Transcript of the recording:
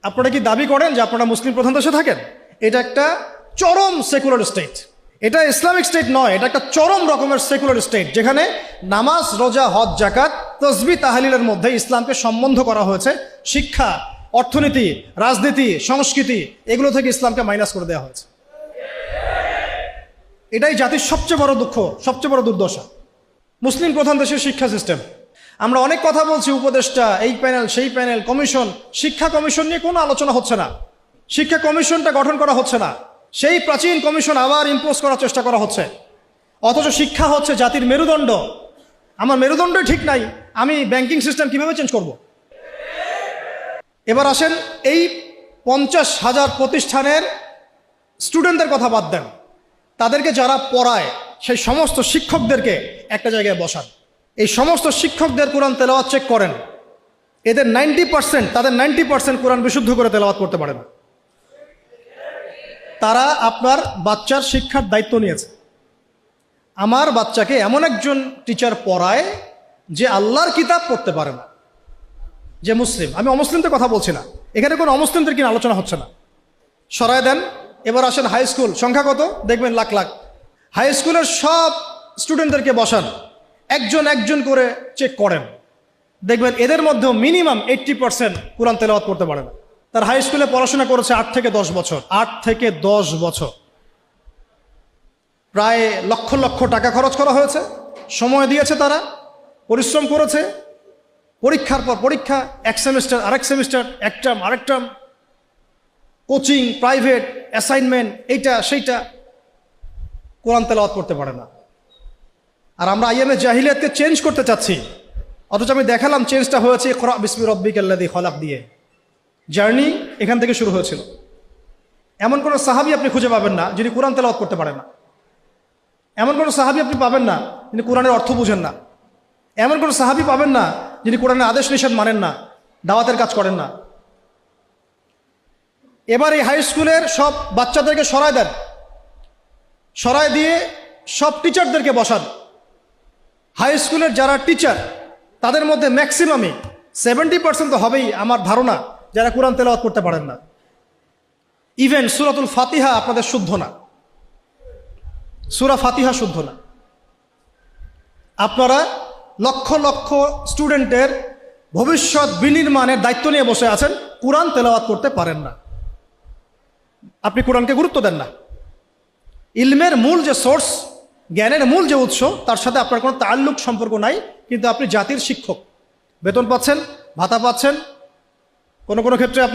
আপনারা কি দাবি করেন যে আপনারা মুসলিম প্রধান দেশে থাকেন? এটা একটা চরম সেকুলার স্টেট, এটা ইসলামিক স্টেট নয়, এটা একটা চরম রকমের সেকুলার স্টেট, যেখানে নামাজ, রোজা, হজ, জাকাত, তসবিহ, তাহলিলের মধ্যে ইসলামকে সম্বন্ধ করা হয়েছে। শিক্ষা, অর্থনীতি, রাজনীতি, সংস্কৃতি এগুলো থেকে ইসলামকে মাইনাস করে দেওয়া হয়েছে। এটাই জাতির সবচেয়ে বড় দুঃখ, সবচেয়ে বড় দুর্দশা। মুসলিম প্রধান দেশের শিক্ষা সিস্টেম। আমরা অনেক কথা বলছি, উপদেষ্টা, এই প্যানেল, সেই প্যানেল, কমিশন। শিক্ষা কমিশন নিয়ে কোনো আলোচনা হচ্ছে না। শিক্ষা কমিশনটা গঠন করা হচ্ছে না, সেই প্রাচীন কমিশন আবার ইম্পোজ করার চেষ্টা করা হচ্ছে। অথচ শিক্ষা হচ্ছে জাতির মেরুদণ্ড। আমার মেরুদণ্ডই ঠিক নাই, আমি ব্যাংকিং সিস্টেম কিভাবে চেঞ্জ করব? এবার আসেন, এই 50,000 প্রতিষ্ঠানের স্টুডেন্টদের কথা বাদ দেন, তাদেরকে যারা পড়ায় সেই সমস্ত শিক্ষকদেরকে একটা জায়গায় বসান। এই সমস্ত শিক্ষকদের কোরআন তেলাওয়াত চেক করেন, এদের 90%, তাদের 90% কোরআন বিশুদ্ধ করে তেলাওয়াত করতে পারে না। তারা আপনার বাচ্চার শিক্ষার দায়িত্ব নিয়েছে। আমার বাচ্চাকে এমন একজন টিচার পড়ায় যে আল্লাহর কিতাব পড়তে পারে না, যে মুসলিম। আমি অমুসলিমদের কথা বলছি না, এখানে কোনো অমুসলিমদের কিনা আলোচনা হচ্ছে না। সরায় দেন। এবার আসেন হাই স্কুল, সংখ্যা কত দেখবেন? লাখ লাখ। হাই স্কুলের সব স্টুডেন্টদেরকে বসান, একজন একজন করে চেক করেন, দেখবেন এদের মধ্যেও মিনিমাম 80% কোরআন তেলাওয়াত করতে পারে না। তার হাই স্কুলে পড়াশোনা করেছে 8 থেকে 10 বছর। 8 থেকে 10 বছর, প্রায় লক্ষ লক্ষ টাকা খরচ করা হয়েছে, সময় দিয়েছে, তারা পরিশ্রম করেছে। পরীক্ষার পর পরীক্ষা, এক সেমিস্টার আরেক সেমিস্টার, এক টার্ম আরেক টার্ম, কোচিং, প্রাইভেট, অ্যাসাইনমেন্ট, এইটা সেইটা, কোরআন তেলাওয়াত করতে পারে না। আর আমরা আইএমএ জাহিলিয়াতকে চেঞ্জ করতে চাচ্ছি, অথচ আমি দেখালাম চেঞ্জটা হয়েছে ইকরা বিসমি রব্বিকাল্লাযী খলাক দিয়ে। জার্নি এখান থেকে শুরু হয়েছিল। এমন কোনো সাহাবী আপনি খুঁজে পাবেন না যিনি কোরআন তেলাওয়াত করতে পারেন না। এমন কোনো সাহাবী আপনি পাবেন না যিনি কোরআনের অর্থ বুঝেন না। এমন কোনো সাহাবী পাবেন না যিনি কোরআনের আদেশ নিষেধ মানেন না, দাওয়াতের কাজ করেন না। এবার এই হাই স্কুলের সব বাচ্চাদেরকে সরায় দেন, সরায় দিয়ে সব টিচারদেরকে বসান। হাই স্কুলের যারা টিচার, তাদের মধ্যে ম্যাক্সিমামই 70% তো হবেই আমার ধারণা যারা কোরআন তেলাওয়াত করতে পারেন না। ইভেন সূরাতুল ফাতিহা আপনাদের শুদ্ধ না, সূরা ফাতিহা শুদ্ধ না। আপনারা লক্ষ লক্ষ স্টুডেন্টের ভবিষ্যৎ বিনির্মাণের দায়িত্ব নিয়ে বসে আছেন, কোরআন তেলাওয়াত করতে পারেন না। আপনি কোরআনকে গুরুত্ব দেন না। ইলমের মূল যে সোর্স, জ্ঞানের মূল যে উৎস, তার সাথে আপনার কোনো তাল্লুক, সম্পর্ক নাই, কিন্তু আপনি জাতির শিক্ষক, বেতন পাচ্ছেন, ভাতা পাচ্ছেন, কোনো কোনো ক্ষেত্রে আপনি